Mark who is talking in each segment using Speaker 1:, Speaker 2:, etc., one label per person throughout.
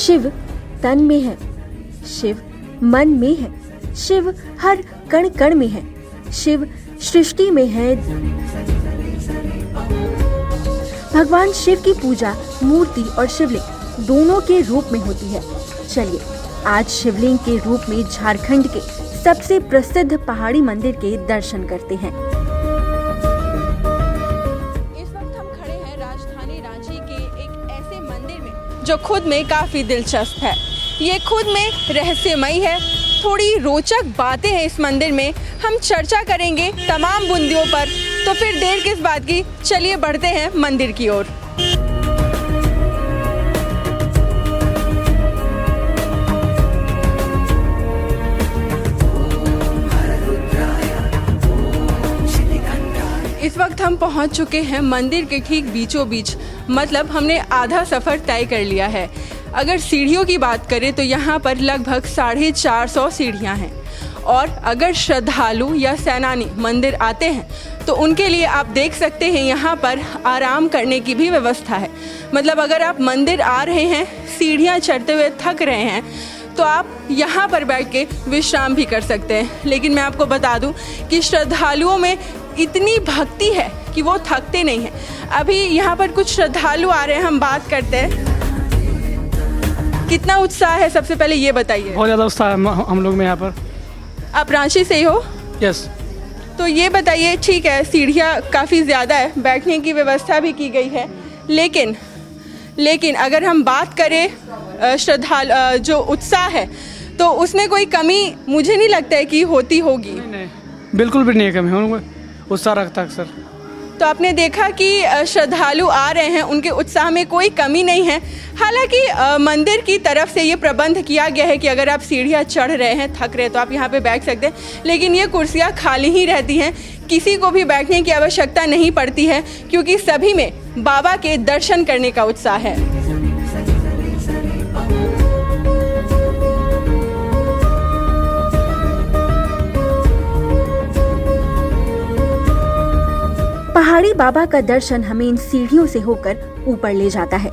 Speaker 1: शिव तन में है, शिव मन में है, शिव हर कण कण में है, शिव सृष्टि में है। भगवान शिव की पूजा मूर्ति और शिवलिंग दोनों के रूप में होती है। चलिए आज शिवलिंग के रूप में झारखंड के सबसे प्रसिद्ध पहाड़ी मंदिर के दर्शन करते हैं।
Speaker 2: इस वक्त हम खड़े हैं राजधानी रांची के एक ऐसे मंदिर में जो खुद में काफी दिलचस्प है। ये खुद में रहस्यमयी है। थोड़ी रोचक बातें हैं इस मंदिर में, हम चर्चा करेंगे तमाम बुंदियों पर। तो फिर देर किस बात की, चलिए बढ़ते हैं मंदिर की ओर। इस वक्त हम पहुंच चुके हैं मंदिर के ठीक बीचों बीच, मतलब हमने आधा सफ़र तय कर लिया है। अगर सीढ़ियों की बात करें तो यहाँ पर लगभग 450 सीढ़ियाँ हैं और अगर श्रद्धालु या सैलानी मंदिर आते हैं तो उनके लिए आप देख सकते हैं यहाँ पर आराम करने की भी व्यवस्था है। मतलब अगर आप मंदिर आ रहे हैं, सीढ़ियाँ चढ़ते हुए थक रहे हैं तो आप यहाँ पर बैठ के विश्राम भी कर सकते हैं। लेकिन मैं आपको बता दूं कि श्रद्धालुओं में इतनी भक्ति है कि वो थकते नहीं हैं। अभी यहाँ पर कुछ श्रद्धालु आ रहे हैं, हम बात करते हैं। कितना उत्साह है, सबसे पहले ये बताइए।
Speaker 3: बहुत ज़्यादा उत्साह है हम लोग में यहाँ पर।
Speaker 2: आप रांची से ही हो?
Speaker 3: यस।
Speaker 2: तो ये बताइए, ठीक है सीढ़ियाँ काफ़ी ज़्यादा है, बैठने की व्यवस्था भी की गई है, लेकिन अगर हम बात करें श्रद्धालु जो उत्साह है तो उसमें कोई कमी मुझे नहीं लगता है कि होती होगी।
Speaker 3: नहीं, बिल्कुल भी नहीं है कमी, हम उत्साह रखता है सर।
Speaker 2: तो आपने देखा कि श्रद्धालु आ रहे हैं, उनके उत्साह में कोई कमी नहीं है। हालांकि मंदिर की तरफ से ये प्रबंध किया गया है कि अगर आप सीढ़ियाँ चढ़ रहे हैं, थक रहे हैं तो आप यहाँ पे बैठ सकते हैं, लेकिन ये कुर्सियाँ खाली ही रहती हैं। किसी को भी बैठने की आवश्यकता नहीं पड़ती है क्योंकि सभी में बाबा के दर्शन करने का उत्साह है।
Speaker 1: पहाड़ी बाबा का दर्शन हमें इन सीढ़ियों से होकर ऊपर ले जाता है।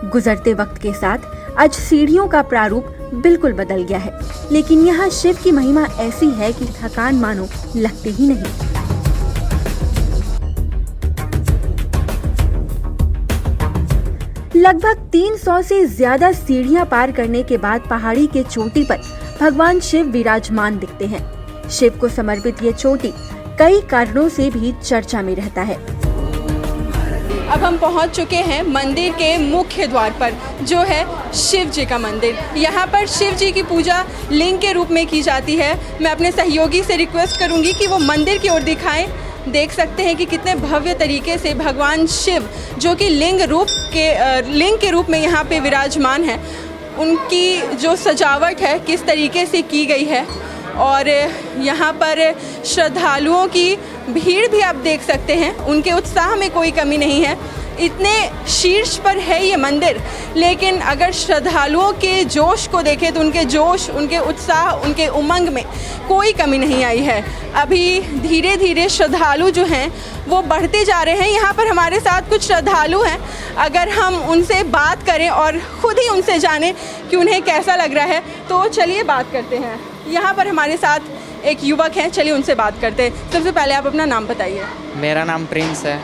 Speaker 1: गुजरते वक्त के साथ आज सीढ़ियों का प्रारूप बिल्कुल बदल गया है, लेकिन यहाँ शिव की महिमा ऐसी है कि थकान मानो लगते ही नहीं। लगभग 300 से ज्यादा सीढ़ियां पार करने के बाद पहाड़ी के चोटी पर भगवान शिव विराजमान दिखते हैं। शिव को समर्पित ये चोटी कई कारणों से भी चर्चा में रहता है।
Speaker 2: अब हम पहुंच चुके हैं मंदिर के मुख्य द्वार पर, जो है शिव जी का मंदिर। यहाँ पर शिव जी की पूजा लिंग के रूप में की जाती है। मैं अपने सहयोगी से रिक्वेस्ट करूंगी कि वो मंदिर की ओर दिखाएं। देख सकते हैं कि कितने भव्य तरीके से भगवान शिव, जो कि लिंग के रूप में यहाँ पे विराजमान है, उनकी जो सजावट है किस तरीके से की गई है। और यहाँ पर श्रद्धालुओं की भीड़ भी आप देख सकते हैं, उनके उत्साह में कोई कमी नहीं है। इतने शीर्ष पर है ये मंदिर, लेकिन अगर श्रद्धालुओं के जोश को देखें तो उनके जोश, उनके उत्साह, उनके उमंग में कोई कमी नहीं आई है। अभी धीरे धीरे श्रद्धालु जो हैं वो बढ़ते जा रहे हैं। यहाँ पर हमारे साथ कुछ श्रद्धालु हैं, अगर हम उनसे बात करें और ख़ुद ही उनसे जानें कि उन्हें कैसा लग रहा है तो चलिए बात करते हैं। यहाँ पर हमारे साथ एक युवक हैं, चलिए उनसे बात करते हैं। सबसे पहले आप अपना नाम बताइए।
Speaker 4: मेरा नाम प्रिंस है।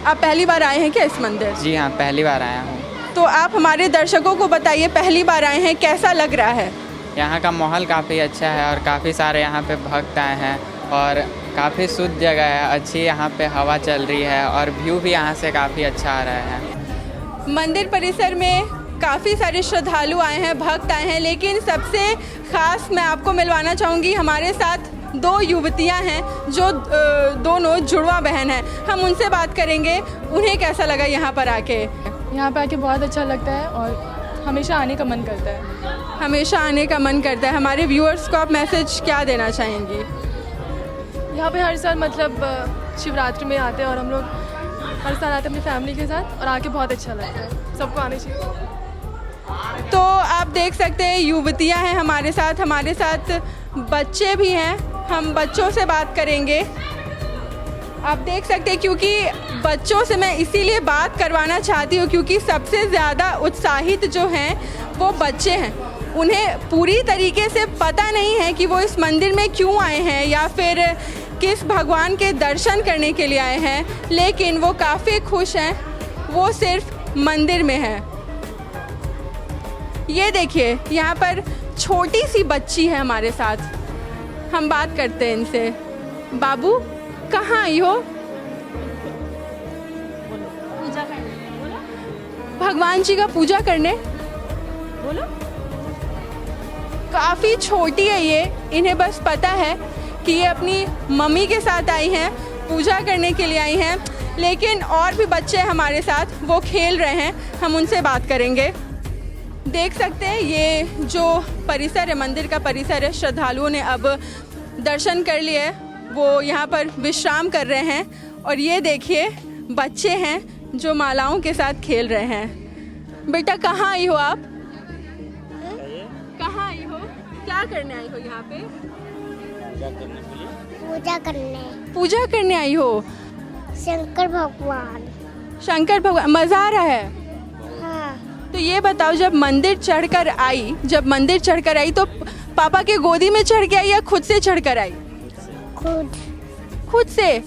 Speaker 2: आप पहली बार आए हैं क्या इस मंदिर?
Speaker 4: जी हाँ, पहली बार आया हूँ।
Speaker 2: तो आप हमारे दर्शकों को बताइए, पहली बार आए हैं, कैसा लग रहा है?
Speaker 4: यहाँ का माहौल काफ़ी अच्छा है और काफ़ी सारे यहाँ पे भक्त आए हैं और काफ़ी शुद्ध जगह है, अच्छी यहाँ पे हवा चल रही है और व्यू भी यहाँ से काफ़ी अच्छा आ रहा है।
Speaker 2: मंदिर परिसर में काफ़ी सारे श्रद्धालु आए हैं, भक्त आए हैं, लेकिन सबसे ख़ास मैं आपको मिलवाना चाहूँगी, हमारे साथ दो युवतियां हैं जो दोनों जुड़वा बहन हैं। हम उनसे बात करेंगे, उन्हें कैसा लगा यहाँ पर आके।
Speaker 5: यहाँ पे आके बहुत अच्छा लगता है और हमेशा आने का मन करता है।
Speaker 2: हमेशा आने का मन करता है। हमारे व्यूअर्स को आप मैसेज क्या देना चाहेंगी?
Speaker 5: यहाँ पे हर साल मतलब शिवरात्रि में आते हैं और हम लोग हर साल आते हैं अपनी फैमिली के साथ और आके बहुत अच्छा लगता है। सबको आने चाहिए।
Speaker 2: तो आप देख सकते हैं युवतियाँ हैं हमारे साथ बच्चे भी हैं। हम बच्चों से बात करेंगे। आप देख सकते हैं, क्योंकि बच्चों से मैं इसीलिए बात करवाना चाहती हूँ क्योंकि सबसे ज़्यादा उत्साहित जो हैं वो बच्चे हैं। उन्हें पूरी तरीके से पता नहीं है कि वो इस मंदिर में क्यों आए हैं या फिर किस भगवान के दर्शन करने के लिए आए हैं, लेकिन वो काफ़ी खुश हैं। वो सिर्फ मंदिर में है। ये देखिए, यहाँ पर छोटी सी बच्ची है हमारे साथ, हम बात करते हैं इनसे। बाबू, कहाँ आई हो?
Speaker 6: पूजा करने। बोलो।
Speaker 2: भगवान जी का पूजा करने।
Speaker 6: बोलो।
Speaker 2: काफ़ी छोटी है ये, इन्हें बस पता है कि ये अपनी मम्मी के साथ आई हैं, पूजा करने के लिए आई हैं, लेकिन और भी बच्चे हमारे साथ वो खेल रहे हैं, हम उनसे बात करेंगे। देख सकते हैं ये जो परिसर है, मंदिर का परिसर है, श्रद्धालुओं ने अब दर्शन कर लिए है, वो यहाँ पर विश्राम कर रहे हैं। और ये देखिए बच्चे हैं जो मालाओं के साथ खेल रहे हैं। बेटा, कहाँ आई हो आप? कहाँ आई हो? क्या करने आई हो यहाँ पे?
Speaker 7: पूजा करने।
Speaker 2: पूजा करने आई हो?
Speaker 7: शंकर भगवान।
Speaker 2: शंकर भगवान, मज़ा आ रहा है?
Speaker 7: हाँ।
Speaker 2: तो ये बताओ, जब मंदिर चढ़कर आई तो पापा के गोदी में चढ़ के आई या खुद से चढ़कर आई? खुद से।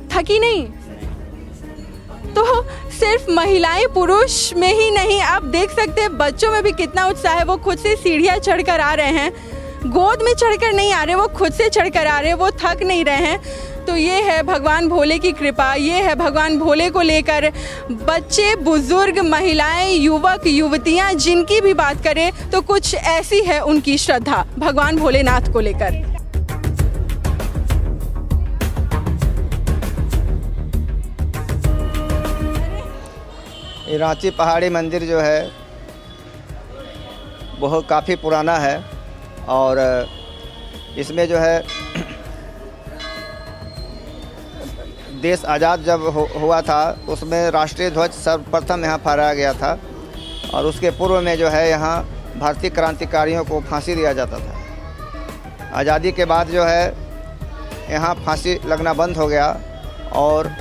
Speaker 2: थकी नहीं? तो सिर्फ महिलाएं पुरुष में ही नहीं, आप देख सकते हैं बच्चों में भी कितना उत्साह है। वो खुद से सीढ़ियाँ चढ़कर आ रहे हैं, गोद में चढ़कर नहीं आ रहे, वो खुद से चढ़कर आ रहे हैं, वो थक नहीं रहे हैं। तो ये है भगवान भोले की कृपा, ये है भगवान भोले को लेकर बच्चे, बुजुर्ग, महिलाएं, युवक, युवतियां जिनकी भी बात करें तो कुछ ऐसी है उनकी श्रद्धा भगवान भोलेनाथ को लेकर।
Speaker 8: ये रांची पहाड़ी मंदिर जो है बहुत काफ़ी पुराना है और इसमें जो है देश आज़ाद जब हुआ था उसमें राष्ट्रीय ध्वज सर्वप्रथम यहाँ फहराया गया था और उसके पूर्व में जो है यहाँ भारतीय क्रांतिकारियों को फांसी दिया जाता था। आज़ादी के बाद जो है यहाँ फांसी लगना बंद हो गया और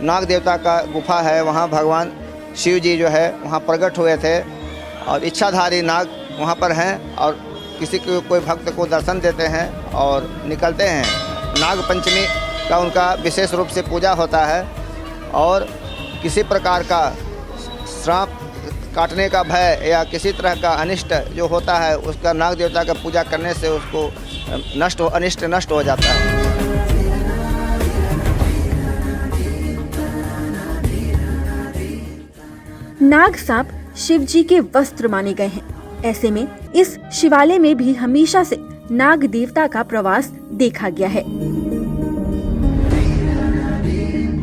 Speaker 8: नाग देवता का गुफा है, वहाँ भगवान शिव जी जो है वहाँ प्रकट हुए थे और इच्छाधारी नाग वहाँ पर हैं और किसी को कोई भक्त को दर्शन देते हैं और निकलते हैं। नाग पंचमी का उनका विशेष रूप से पूजा होता है और किसी प्रकार का श्राप काटने का भय या किसी तरह का अनिष्ट जो होता है उसका नाग देवता का पूजा करने से उसको अनिष्ट नष्ट हो जाता है।
Speaker 1: नाग सांप शिव जी के वस्त्र माने गए हैं। ऐसे में इस शिवालय में भी हमेशा से नाग देवता का प्रवास देखा गया है।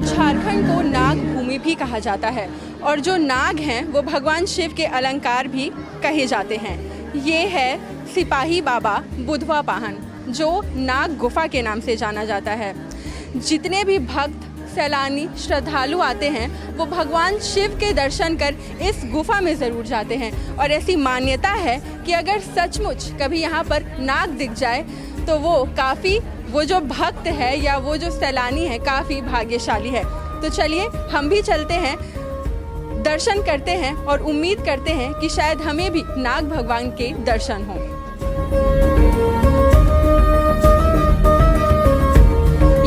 Speaker 2: झारखंड को नाग भूमि भी कहा जाता है और जो नाग हैं वो भगवान शिव के अलंकार भी कहे जाते हैं। ये है सिपाही बाबा बुधवा पाहन, जो नाग गुफा के नाम से जाना जाता है। जितने भी भक्त, सैलानी, श्रद्धालु आते हैं वो भगवान शिव के दर्शन कर इस गुफा में ज़रूर जाते हैं और ऐसी मान्यता है कि अगर सचमुच कभी यहाँ पर नाग दिख जाए तो वो जो भक्त है या वो जो सैलानी है काफ़ी भाग्यशाली है। तो चलिए हम भी चलते हैं, दर्शन करते हैं और उम्मीद करते हैं कि शायद हमें भी नाग भगवान के दर्शन हों।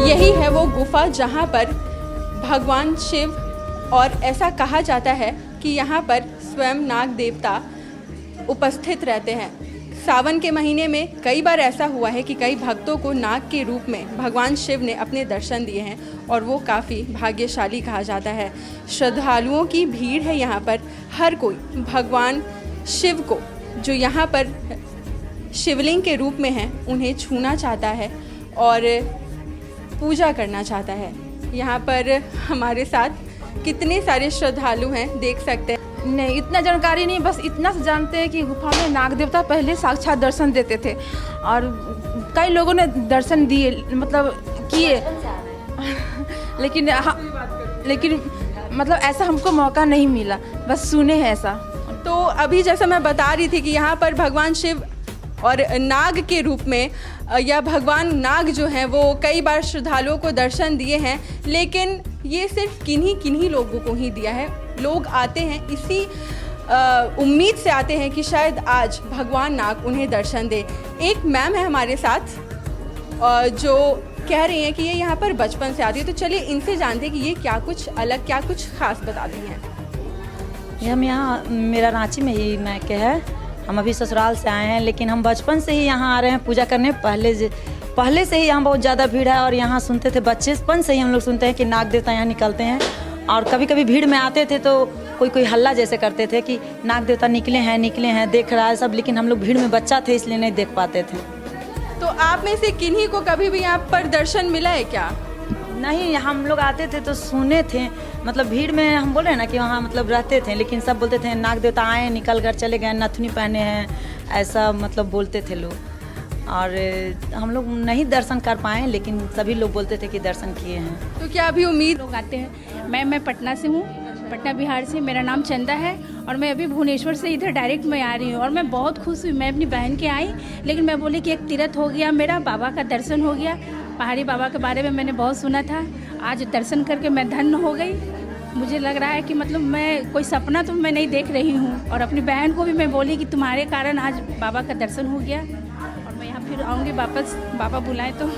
Speaker 2: यही है वो गुफा जहाँ पर भगवान शिव, और ऐसा कहा जाता है कि यहाँ पर स्वयं नाग देवता उपस्थित रहते हैं। सावन के महीने में कई बार ऐसा हुआ है कि कई भक्तों को नाग के रूप में भगवान शिव ने अपने दर्शन दिए हैं और वो काफ़ी भाग्यशाली कहा जाता है। श्रद्धालुओं की भीड़ है यहाँ पर, हर कोई भगवान शिव को जो यहाँ पर शिवलिंग के रूप में हैं उन्हें छूना चाहता है और पूजा करना चाहता है। यहाँ पर हमारे साथ कितने सारे श्रद्धालु हैं, देख सकते हैं।
Speaker 6: नहीं, इतना जानकारी नहीं, बस इतना से जानते हैं कि गुफा में नाग देवता पहले साक्षात दर्शन देते थे और कई लोगों ने दर्शन दिए, मतलब किए, लेकिन मतलब ऐसा हमको मौका नहीं मिला, बस सुने हैं ऐसा।
Speaker 2: तो अभी जैसा मैं बता रही थी कि यहाँ पर भगवान शिव और नाग के रूप में या भगवान नाग जो हैं वो कई बार श्रद्धालुओं को दर्शन दिए हैं, लेकिन ये सिर्फ किन्हीं लोगों को ही दिया है। लोग आते हैं इसी उम्मीद से आते हैं कि शायद आज भगवान नाग उन्हें दर्शन दे। एक मैम है हमारे साथ जो कह रही हैं कि ये यहाँ पर बचपन से आती है, तो चलिए इनसे जानते हैं कि ये क्या कुछ अलग, क्या कुछ खास बताती हैं।
Speaker 9: हम यहाँ, मेरा रांची में ही मैके है, हम अभी ससुराल से आए हैं, लेकिन हम बचपन से ही यहाँ आ रहे हैं पूजा करने। पहले से ही यहाँ बहुत ज़्यादा भीड़ है और यहाँ सुनते थे, बचपन से ही हम लोग सुनते हैं कि नाग देवता यहाँ निकलते हैं। और कभी कभी भीड़ में आते थे तो कोई हल्ला जैसे करते थे कि नाग देवता निकले हैं, देख रहा है सब, लेकिन हम लोग भीड़ में बच्चा थे इसलिए नहीं देख पाते थे।
Speaker 2: तो आप में से किन्हीं को कभी भी यहाँ पर दर्शन मिला है क्या?
Speaker 9: नहीं, हम लोग आते थे तो सुने थे, मतलब भीड़ में हम बोले ना कि वहाँ मतलब रहते थे, लेकिन सब बोलते थे नाग देवता आए, निकल कर चले गए, नथुनी पहने हैं, ऐसा मतलब बोलते थे लोग। और हम लोग नहीं दर्शन कर पाए, लेकिन सभी लोग बोलते थे कि दर्शन किए हैं।
Speaker 2: तो क्या अभी उम्मीद
Speaker 10: लोग आते हैं? मैं पटना से हूँ, पटना बिहार से। मेरा नाम चंदा है और मैं अभी भुवनेश्वर से इधर डायरेक्ट मैं आ रही हूँ और मैं बहुत खुश हुई। मैं अपनी बहन के आई, लेकिन मैं बोली कि एक तीर्थ हो गया, मेरा बाबा का दर्शन हो गया। पहाड़ी बाबा के बारे में मैंने बहुत सुना था, आज दर्शन करके मैं धन्य हो गई। मुझे लग रहा है कि मतलब मैं कोई सपना तो मैं नहीं देख रही हूँ। और अपनी बहन को भी मैं बोली कि तुम्हारे कारण आज बाबा का दर्शन हो गया और मैं यहाँ फिर आऊँगी वापस, बाबा बुलाए तो।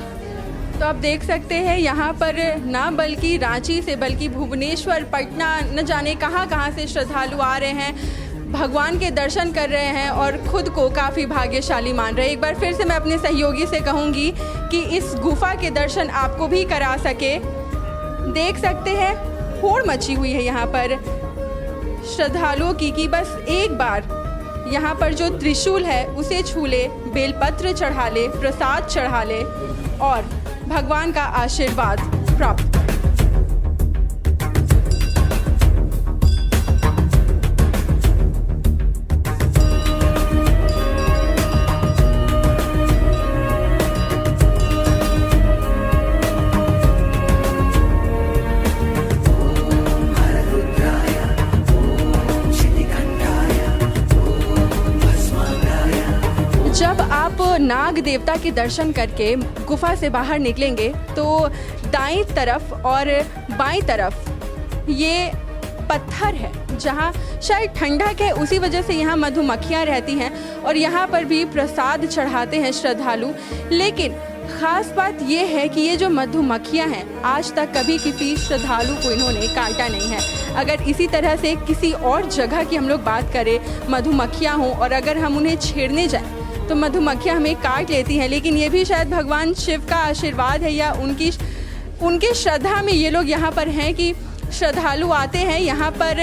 Speaker 2: आप देख सकते हैं यहाँ पर ना बल्कि रांची से बल्कि भुवनेश्वर, पटना, न जाने कहाँ से श्रद्धालु आ रहे हैं, भगवान के दर्शन कर रहे हैं और खुद को काफ़ी भाग्यशाली मान रहे हैं। एक बार फिर से मैं अपने सहयोगी से कहूँगी कि इस गुफा के दर्शन आपको भी करा सके। देख सकते हैं होड़ मची हुई है यहाँ पर श्रद्धालुओं की कि बस एक बार यहाँ पर जो त्रिशूल है उसे छू ले, बेलपत्र चढ़ा ले, प्रसाद चढ़ा ले और भगवान का आशीर्वाद प्राप्त। जब आप नाग देवता के दर्शन करके गुफा से बाहर निकलेंगे तो दाईं तरफ और बाईं तरफ ये पत्थर है जहाँ शायद ठंडक है, उसी वजह से यहाँ मधुमक्खियाँ रहती हैं और यहाँ पर भी प्रसाद चढ़ाते हैं श्रद्धालु। लेकिन ख़ास बात ये है कि ये जो मधुमक्खियाँ हैं आज तक कभी किसी श्रद्धालु को इन्होंने काटा नहीं है। अगर इसी तरह से किसी और जगह की हम लोग बात करें, मधुमक्खियाँ हों और अगर हम उन्हें छेड़ने जाएं तो मधुमक्खियाँ हमें काट लेती हैं। लेकिन ये भी शायद भगवान शिव का आशीर्वाद है या उनकी श्रद्धा में ये लोग यहाँ पर हैं कि श्रद्धालु आते हैं, यहाँ पर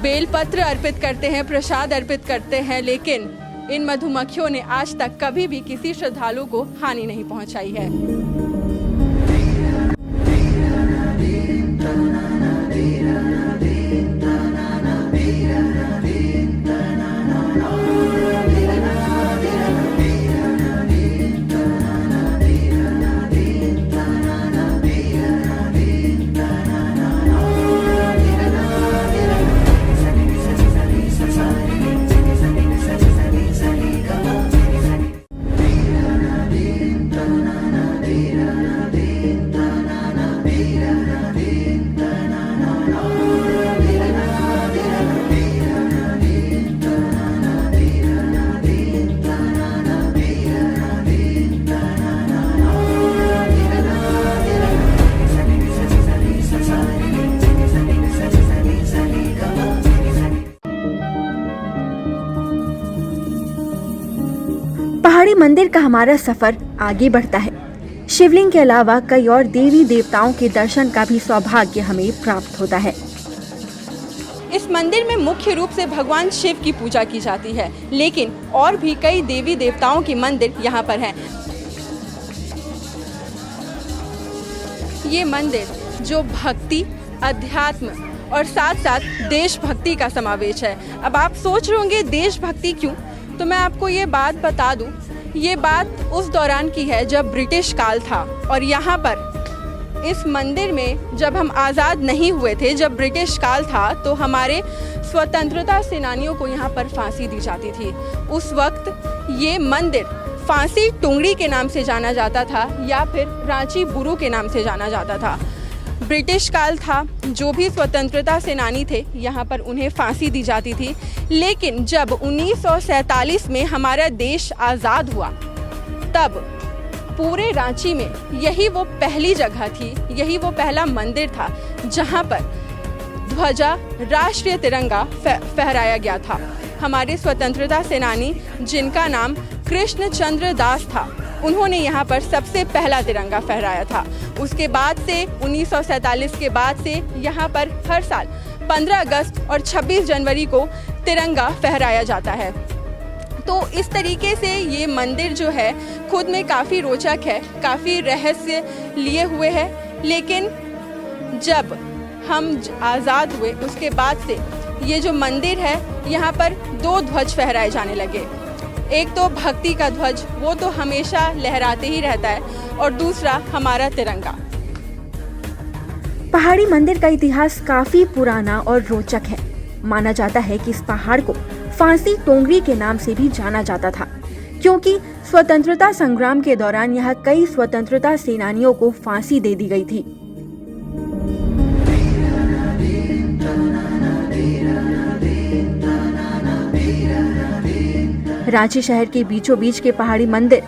Speaker 2: बेलपत्र अर्पित करते हैं, प्रसाद अर्पित करते हैं, लेकिन इन मधुमक्खियों ने आज तक कभी भी किसी श्रद्धालु को हानि नहीं पहुँचाई है।
Speaker 1: पहाड़ी मंदिर का हमारा सफर आगे बढ़ता है। शिवलिंग के अलावा कई और देवी देवताओं के दर्शन का भी सौभाग्य हमें प्राप्त होता है।
Speaker 2: इस मंदिर में मुख्य रूप से भगवान शिव की पूजा की जाती है, लेकिन और भी कई देवी देवताओं के मंदिर यहाँ पर हैं। ये मंदिर जो भक्ति, अध्यात्म और साथ साथ देशभक्ति का समावेश है। अब आप सोच रहे होंगे देशभक्ति क्यों? तो मैं आपको ये बात बता दूं, ये बात उस दौरान की है जब ब्रिटिश काल था और यहाँ पर इस मंदिर में जब हम आज़ाद नहीं हुए थे, जब ब्रिटिश काल था, तो हमारे स्वतंत्रता सेनानियों को यहाँ पर फांसी दी जाती थी। उस वक्त ये मंदिर फांसी टुंगड़ी के नाम से जाना जाता था या फिर रांची बुरू के नाम से जाना जाता था। ब्रिटिश काल था, जो भी स्वतंत्रता सेनानी थे यहाँ पर उन्हें फांसी दी जाती थी। लेकिन जब 1947 में हमारा देश आज़ाद हुआ तब पूरे रांची में यही वो पहली जगह थी, यही वो पहला मंदिर था जहाँ पर ध्वजा राष्ट्रीय तिरंगा फहराया गया था। हमारे स्वतंत्रता सेनानी जिनका नाम कृष्ण चंद्र दास था, उन्होंने यहाँ पर सबसे पहला तिरंगा फहराया था। उसके बाद से 1947 के बाद से यहाँ पर हर साल 15 अगस्त और 26 जनवरी को तिरंगा फहराया जाता है। तो इस तरीके से ये मंदिर जो है खुद में काफ़ी रोचक है, काफ़ी रहस्य लिए हुए है। लेकिन जब हम आज़ाद हुए उसके बाद से ये जो मंदिर है यहाँ पर 2 ध्वज फहराए जाने लगे। एक तो भक्ति का ध्वज, वो तो हमेशा लहराते ही रहता है, और दूसरा हमारा तिरंगा।
Speaker 1: पहाड़ी मंदिर का इतिहास काफी पुराना और रोचक है। माना जाता है कि इस पहाड़ को फांसी टोंगरी के नाम से भी जाना जाता था, क्योंकि स्वतंत्रता संग्राम के दौरान यहाँ कई स्वतंत्रता सेनानियों को फांसी दे दी गई थी। रांची शहर के बीचों बीच के पहाड़ी मंदिर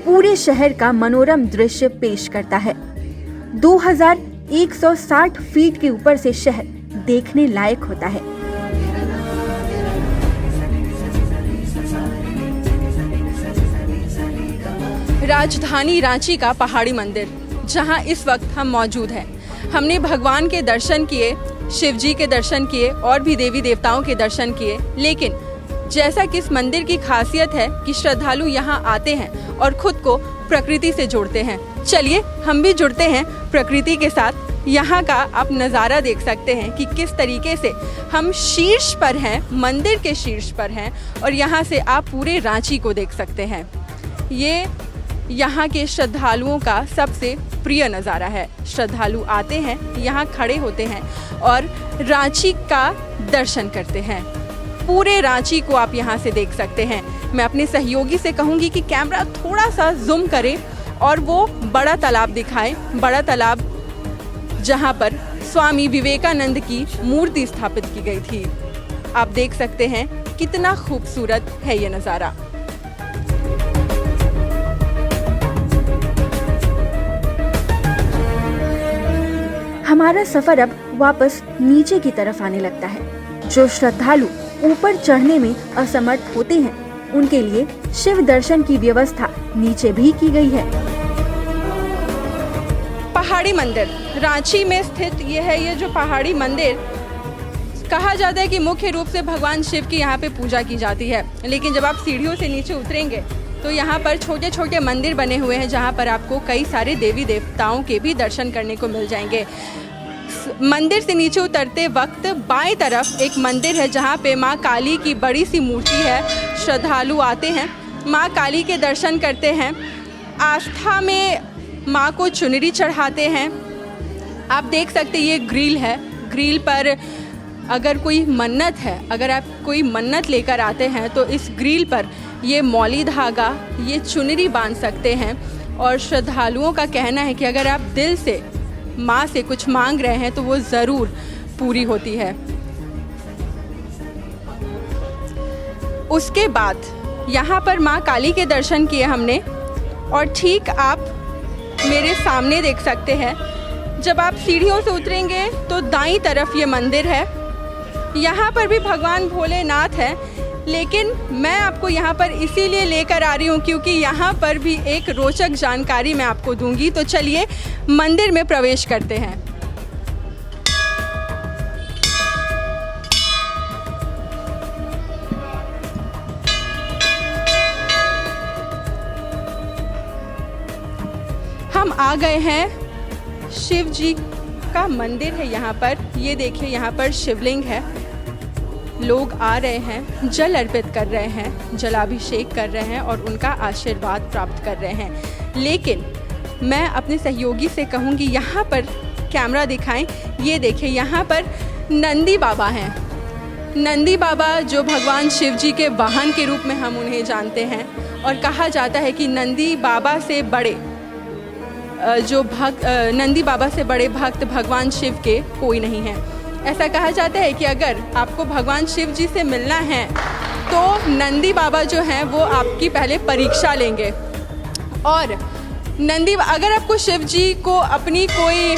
Speaker 1: पूरे शहर का मनोरम दृश्य पेश करता है। 2160 फीट के ऊपर से शहर देखने लायक होता है।
Speaker 2: राजधानी रांची का पहाड़ी मंदिर जहां इस वक्त हम मौजूद हैं। हमने भगवान के दर्शन किए, शिव जी के दर्शन किए और भी देवी देवताओं के दर्शन किए। लेकिन जैसा कि इस मंदिर की खासियत है कि श्रद्धालु यहाँ आते हैं और खुद को प्रकृति से जोड़ते हैं। चलिए हम भी जुड़ते हैं प्रकृति के साथ। यहाँ का आप नज़ारा देख सकते हैं कि किस तरीके से हम शीर्ष पर हैं, मंदिर के शीर्ष पर हैं, और यहाँ से आप पूरे रांची को देख सकते हैं। ये यहाँ के श्रद्धालुओं का सबसे प्रिय नज़ारा है। श्रद्धालु आते हैं, यहाँ खड़े होते हैं और रांची का दर्शन करते हैं। पूरे रांची को आप यहाँ से देख सकते हैं। मैं अपने सहयोगी से कहूँगी कि कैमरा थोड़ा सा जूम करे और वो बड़ा तालाब दिखाए, बड़ा तालाब जहाँ पर स्वामी विवेकानंद की मूर्ति स्थापित की गई थी। आप देख सकते हैं कितना खूबसूरत है ये नज़ारा।
Speaker 1: हमारा सफर अब वापस नीचे की तरफ आने लगता है। जो श्रद्धालु ऊपर चढ़ने में असमर्थ होते हैं उनके लिए शिव दर्शन की व्यवस्था नीचे भी की गई है।
Speaker 2: पहाड़ी मंदिर रांची में स्थित ये है। ये जो पहाड़ी मंदिर कहा जाता है कि मुख्य रूप से भगवान शिव की यहाँ पे पूजा की जाती है। लेकिन जब आप सीढ़ियों से नीचे उतरेंगे तो यहाँ पर छोटे छोटे मंदिर बने हुए हैं जहाँ पर आपको कई सारे देवी देवताओं के भी दर्शन करने को मिल जाएंगे। मंदिर से नीचे उतरते वक्त बाएं तरफ एक मंदिर है जहाँ पे माँ काली की बड़ी सी मूर्ति है। श्रद्धालु आते हैं, माँ काली के दर्शन करते हैं, आस्था में माँ को चुनरी चढ़ाते हैं। आप देख सकते हैं ये ग्रिल है। ग्रिल पर अगर कोई मन्नत है, अगर आप कोई मन्नत लेकर आते हैं तो इस ग्रिल पर ये मौली धागा, ये चुनरी बांध सकते हैं। और श्रद्धालुओं का कहना है कि अगर आप दिल से माँ से कुछ मांग रहे हैं तो वो ज़रूर पूरी होती है। उसके बाद यहाँ पर माँ काली के दर्शन किए हमने, और ठीक आप मेरे सामने देख सकते हैं। जब आप सीढ़ियों से उतरेंगे तो दाईं तरफ ये मंदिर है। यहाँ पर भी भगवान भोलेनाथ है, लेकिन मैं आपको यहाँ पर इसीलिए लेकर आ रही हूँ क्योंकि यहाँ पर भी एक रोचक जानकारी मैं आपको दूंगी। तो चलिए मंदिर में प्रवेश करते हैं। हम आ गए हैं शिव जी का मंदिर है यहाँ पर। ये देखिए यहाँ पर शिवलिंग है। लोग आ रहे हैं, जल अर्पित कर रहे हैं, जलाभिषेक कर रहे हैं और उनका आशीर्वाद प्राप्त कर रहे हैं। लेकिन मैं अपने सहयोगी से कहूँगी यहाँ पर कैमरा दिखाएं। ये देखिए यहाँ पर नंदी बाबा हैं। नंदी बाबा जो भगवान शिव जी के वाहन के रूप में हम उन्हें जानते हैं, और कहा जाता है कि नंदी बाबा से बड़े नंदी बाबा से बड़े भक्त भगवान शिव के कोई नहीं है। ऐसा कहा जाता है कि अगर आपको भगवान शिव जी से मिलना है तो नंदी बाबा जो हैं वो आपकी पहले परीक्षा लेंगे। और अगर आपको शिव जी को अपनी कोई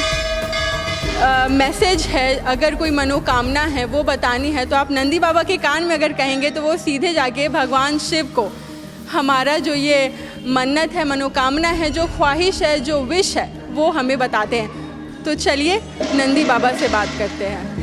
Speaker 2: मैसेज है, अगर कोई मनोकामना है वो बतानी है, तो आप नंदी बाबा के कान में अगर कहेंगे तो वो सीधे जाके भगवान शिव को हमारा जो ये मन्नत है, मनोकामना है, जो ख्वाहिश है, जो विश है, वो हमें बताते हैं। तो चलिए नंदी बाबा से बात करते हैं।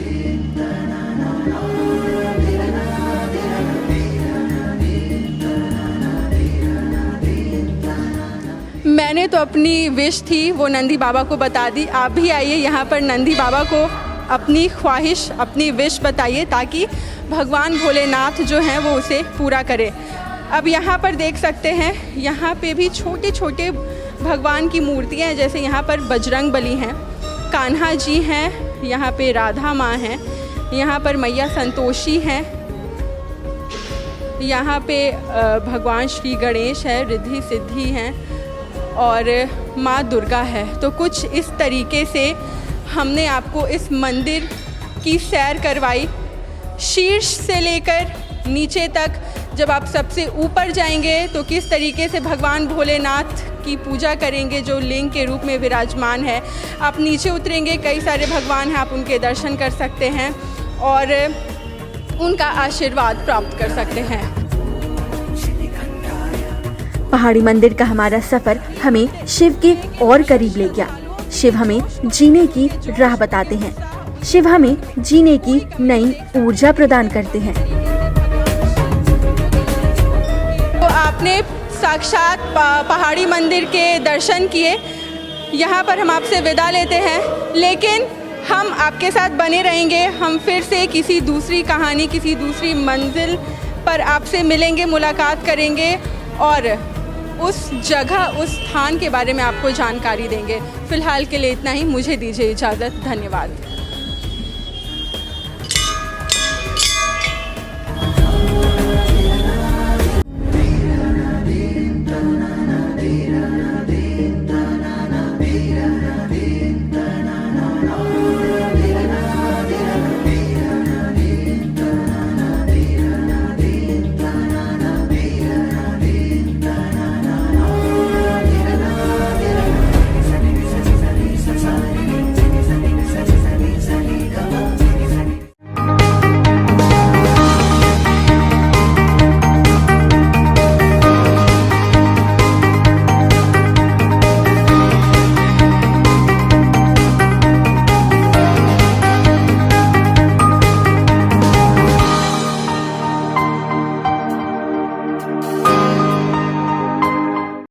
Speaker 2: मैंने तो अपनी विश थी वो नंदी बाबा को बता दी। आप भी आइए यहाँ पर नंदी बाबा को अपनी ख्वाहिश, अपनी विश बताइए ताकि भगवान भोलेनाथ जो हैं वो उसे पूरा करे। अब यहाँ पर देख सकते हैं, यहाँ पे भी छोटे छोटे भगवान की मूर्तियाँ हैं। जैसे यहाँ पर बजरंग बली हैं, कान्हा जी हैं, यहाँ पे राधा माँ हैं, यहाँ पर मैया संतोषी हैं, यहाँ पे भगवान श्री गणेश है, रिद्धि सिद्धि हैं और माँ दुर्गा है। तो कुछ इस तरीके से हमने आपको इस मंदिर की सैर करवाई, शीर्ष से लेकर नीचे तक। जब आप सबसे ऊपर जाएंगे तो किस तरीके से भगवान भोलेनाथ की पूजा करेंगे जो लिंग के रूप में विराजमान है। आप नीचे उतरेंगे, कई सारे भगवान हैं, आप उनके दर्शन कर सकते हैं और उनका आशीर्वाद प्राप्त कर सकते हैं।
Speaker 1: पहाड़ी मंदिर का हमारा सफर हमें शिव के और करीब ले गया। शिव हमें जीने की राह बताते हैं, शिव हमें जीने की नई ऊर्जा प्रदान करते हैं।
Speaker 2: तो आपने साक्षात पहाड़ी मंदिर के दर्शन किए। यहाँ पर हम आपसे विदा लेते हैं, लेकिन हम आपके साथ बने रहेंगे। हम फिर से किसी दूसरी कहानी, किसी दूसरी मंजिल पर आपसे मिलेंगे, मुलाकात करेंगे और उस जगह, उस स्थान के बारे में आपको जानकारी देंगे। फ़िलहाल के लिए इतना ही, मुझे दीजिए इजाज़त। धन्यवाद।